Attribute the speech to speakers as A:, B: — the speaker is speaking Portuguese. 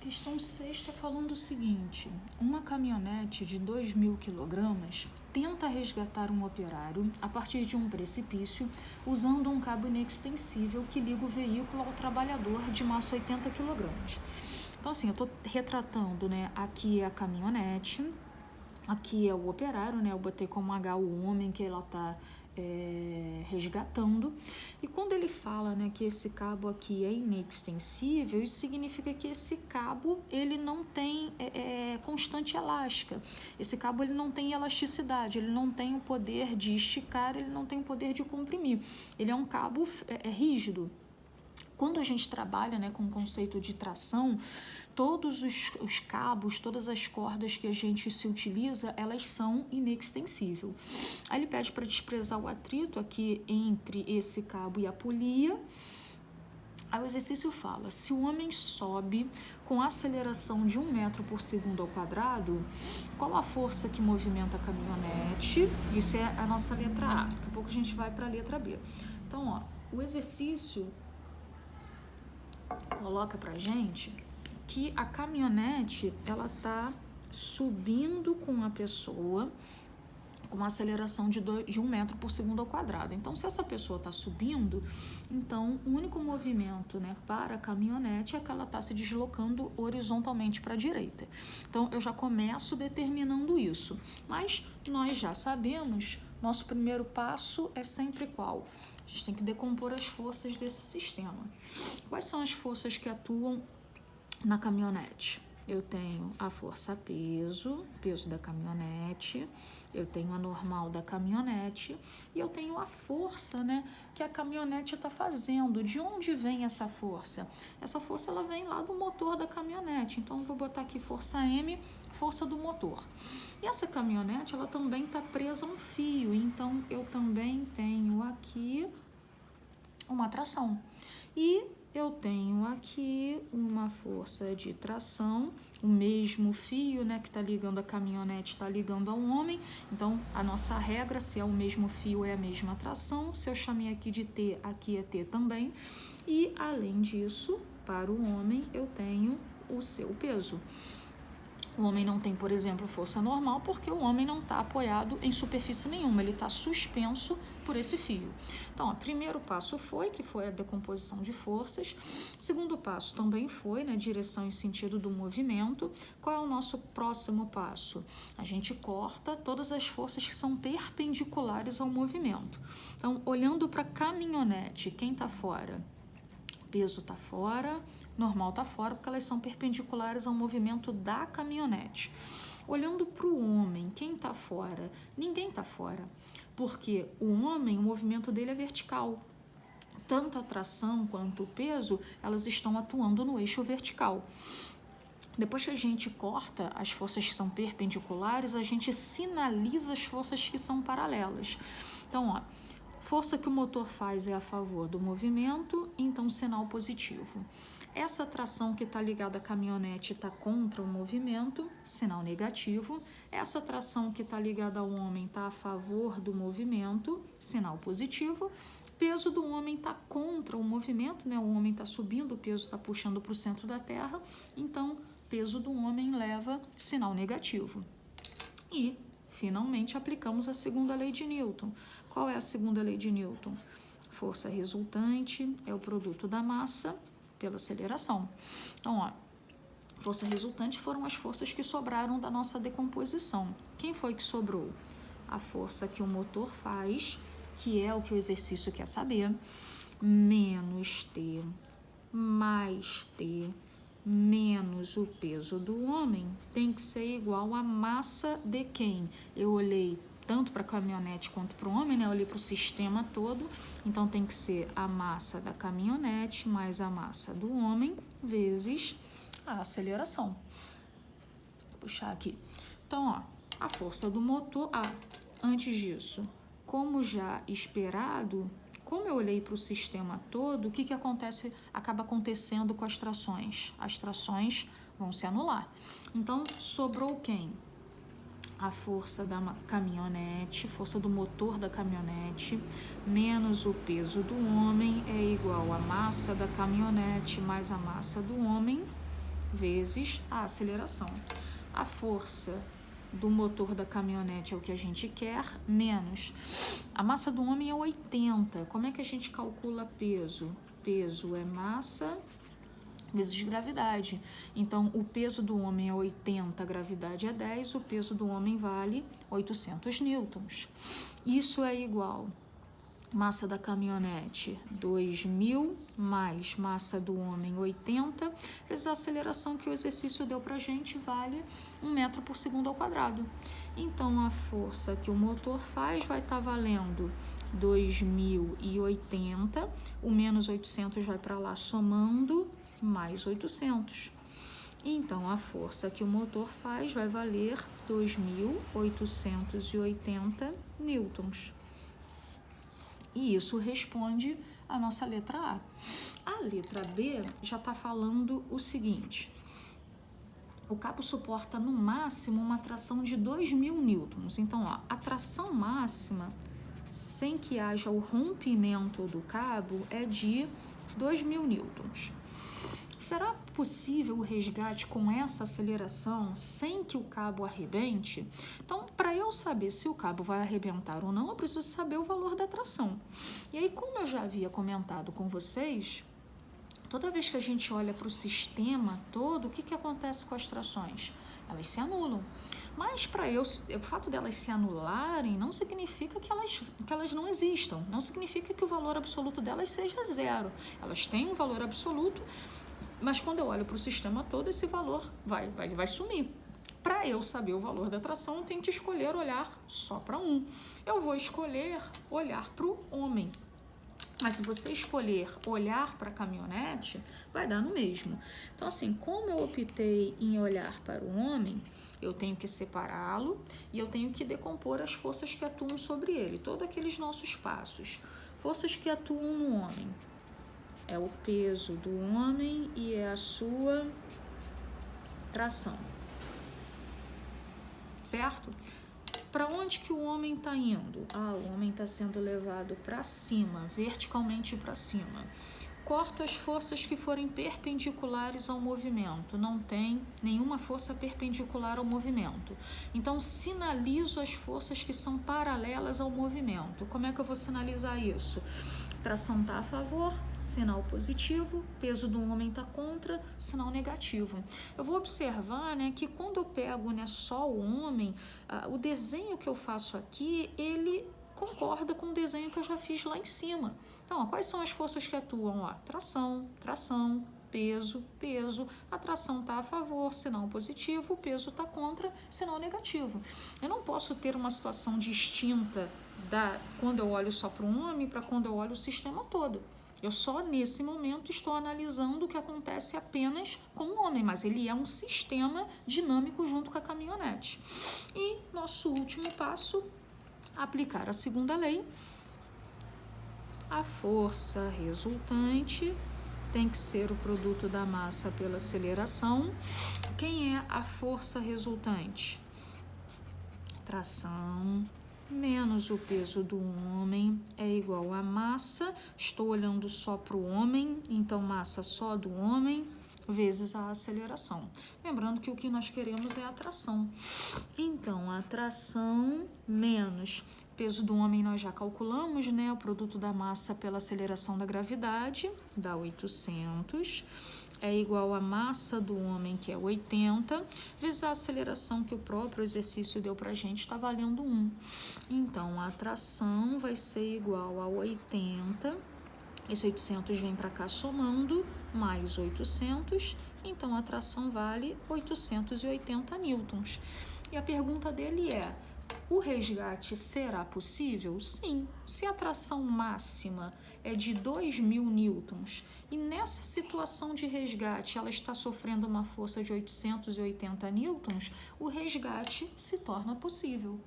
A: Questão 6 está falando o seguinte: uma caminhonete de 2.000 quilogramas tenta resgatar um operário a partir de um precipício usando um cabo inextensível que liga o veículo ao trabalhador de massa 80 quilogramas. Então, assim, eu estou retratando, né? Aqui é a caminhonete, aqui é o operário, né? Eu botei como H o homem que ela está resgatando. E quando ele fala, né, que esse cabo aqui é inextensível, isso significa que esse cabo ele não tem constante elástica. Esse cabo ele não tem elasticidade, ele não tem o poder de esticar, ele não tem o poder de comprimir. Ele é um cabo rígido. Quando a gente trabalha, né, com o conceito de tração, todos os cabos, todas as cordas que a gente se utiliza, elas são inextensíveis. Aí ele pede para desprezar o atrito aqui entre esse cabo e a polia. Aí o exercício fala: se o homem sobe com aceleração de 1 metro por segundo ao quadrado, qual a força que movimenta a caminhonete? Isso é a nossa letra A. Daqui a pouco a gente vai para a letra B. Então, ó, o exercício coloca pra gente que a caminhonete ela tá subindo com a pessoa com uma aceleração de 1 metro por segundo ao quadrado. Então, se essa pessoa está subindo, então o único movimento, né, para a caminhonete é que ela está se deslocando horizontalmente para a direita. Então, eu já começo determinando isso. Mas nós já sabemos, nosso primeiro passo é sempre qual? A gente tem que decompor as forças desse sistema. Quais são as forças que atuam na caminhonete? Eu tenho a força peso da caminhonete, eu tenho a normal da caminhonete e eu tenho a força, né, que a caminhonete está fazendo. De onde vem essa força? Essa força ela vem lá do motor da caminhonete. Então, eu vou botar aqui força M, força do motor. E essa caminhonete ela também está presa a um fio, então eu também tenho aqui uma tração. E eu tenho aqui uma força de tração, o mesmo fio, né, que está ligando a caminhonete, está ligando ao homem. Então, a nossa regra, se é o mesmo fio, é a mesma tração. Se eu chamei aqui de T, aqui é T também. E, além disso, para o homem, eu tenho o seu peso. O homem não tem, por exemplo, força normal porque o homem não está apoiado em superfície nenhuma, ele está suspenso por esse fio. Então, o primeiro passo foi a decomposição de forças. Segundo passo também foi, né, direção e sentido do movimento. Qual é o nosso próximo passo? A gente corta todas as forças que são perpendiculares ao movimento. Então, olhando para a caminhonete, quem está fora? Peso está fora, normal está fora, porque elas são perpendiculares ao movimento da caminhonete. Olhando para o homem, quem está fora? Ninguém está fora, porque o homem, o movimento dele é vertical. Tanto a tração quanto o peso, elas estão atuando no eixo vertical. Depois que a gente corta as forças que são perpendiculares, a gente sinaliza as forças que são paralelas. Então, ó, força que o motor faz é a favor do movimento, então sinal positivo. Essa tração que está ligada à caminhonete está contra o movimento, sinal negativo. Essa tração que está ligada ao homem está a favor do movimento, sinal positivo. Peso do homem está contra o movimento, né? O homem está subindo, o peso está puxando para o centro da Terra, então peso do homem leva sinal negativo. E, finalmente, aplicamos a segunda lei de Newton. Qual é a segunda lei de Newton? Força resultante é o produto da massa pela aceleração. Então, ó, força resultante foram as forças que sobraram da nossa decomposição. Quem foi que sobrou? A força que o motor faz, que é o que o exercício quer saber, menos T mais T menos o peso do homem tem que ser igual à massa de quem? Eu olhei tanto para a caminhonete quanto para o homem, né? Eu olhei para o sistema todo, então tem que ser a massa da caminhonete mais a massa do homem vezes a aceleração. Vou puxar aqui. Então, ó, a força do motor... antes disso, como já esperado, como eu olhei para o sistema todo, o que acontece, acaba acontecendo com as trações? As trações vão se anular. Então, sobrou quem? A força da caminhonete, força do motor da caminhonete, menos o peso do homem é igual à massa da caminhonete mais a massa do homem vezes a aceleração. A força do motor da caminhonete é o que a gente quer, menos. A massa do homem é 80. Como é que a gente calcula peso? Peso é massa vezes gravidade. Então, o peso do homem é 80, a gravidade é 10, o peso do homem vale 800 newtons. Isso é igual massa da caminhonete 2.000 mais massa do homem 80, vezes a aceleração que o exercício deu pra gente vale 1 metro por segundo ao quadrado. Então, a força que o motor faz vai estar valendo 2.080, o menos 800 vai para lá somando, mais 800. Então, a força que o motor faz vai valer 2.880 newtons. E isso responde a nossa letra A. A letra B já está falando o seguinte: o cabo suporta no máximo uma tração de 2.000 newtons. Então, ó, a tração máxima, sem que haja o rompimento do cabo, é de 2.000 newtons. Será possível o resgate com essa aceleração sem que o cabo arrebente? Então, para eu saber se o cabo vai arrebentar ou não, eu preciso saber o valor da tração. E aí, como eu já havia comentado com vocês, toda vez que a gente olha para o sistema todo, o que acontece com as trações? Elas se anulam. Mas o fato delas se anularem não significa que elas não existam. Não significa que o valor absoluto delas seja zero. Elas têm um valor absoluto, mas quando eu olho para o sistema todo, esse valor vai sumir. Para eu saber o valor da tração, eu tenho que escolher olhar só para um. Eu vou escolher olhar para o homem. Mas se você escolher olhar para a caminhonete, vai dar no mesmo. Então, assim, como eu optei em olhar para o homem, eu tenho que separá-lo e eu tenho que decompor as forças que atuam sobre ele. Todos aqueles nossos passos. Forças que atuam no homem. É o peso do homem e é a sua tração. Certo? Para onde que o homem está indo? O homem está sendo levado para cima, verticalmente para cima. Corto as forças que forem perpendiculares ao movimento. Não tem nenhuma força perpendicular ao movimento. Então, sinalizo as forças que são paralelas ao movimento. Como é que eu vou sinalizar isso? Tração está a favor, sinal positivo, peso do homem está contra, sinal negativo. Eu vou observar, né, que quando eu pego, né, só o homem, o desenho que eu faço aqui, ele concorda com o desenho que eu já fiz lá em cima. Então, quais são as forças que atuam? Tração, peso, a tração está a favor, sinal positivo, o peso está contra, sinal negativo. Eu não posso ter uma situação distinta quando eu olho só para um homem para quando eu olho o sistema todo. Eu só nesse momento estou analisando o que acontece apenas com o homem, mas ele é um sistema dinâmico junto com a caminhonete. E nosso último passo, aplicar a segunda lei. A força resultante tem que ser o produto da massa pela aceleração. Quem é a força resultante? Tração menos o peso do homem é igual a massa. Estou olhando só para o homem, então massa só do homem vezes a aceleração. Lembrando que o que nós queremos é a tração. Então, a tração menos peso do homem nós já calculamos, né? O produto da massa pela aceleração da gravidade dá 800. É igual a massa do homem, que é 80, vezes a aceleração que o próprio exercício deu pra gente, está valendo 1. Então, a tração vai ser igual a 80. Esse 800 vem para cá somando, mais 800. Então, a tração vale 880 newtons. E a pergunta dele é: o resgate será possível? Sim. Se a tração máxima é de 2.000 newtons e nessa situação de resgate ela está sofrendo uma força de 880 newtons, o resgate se torna possível.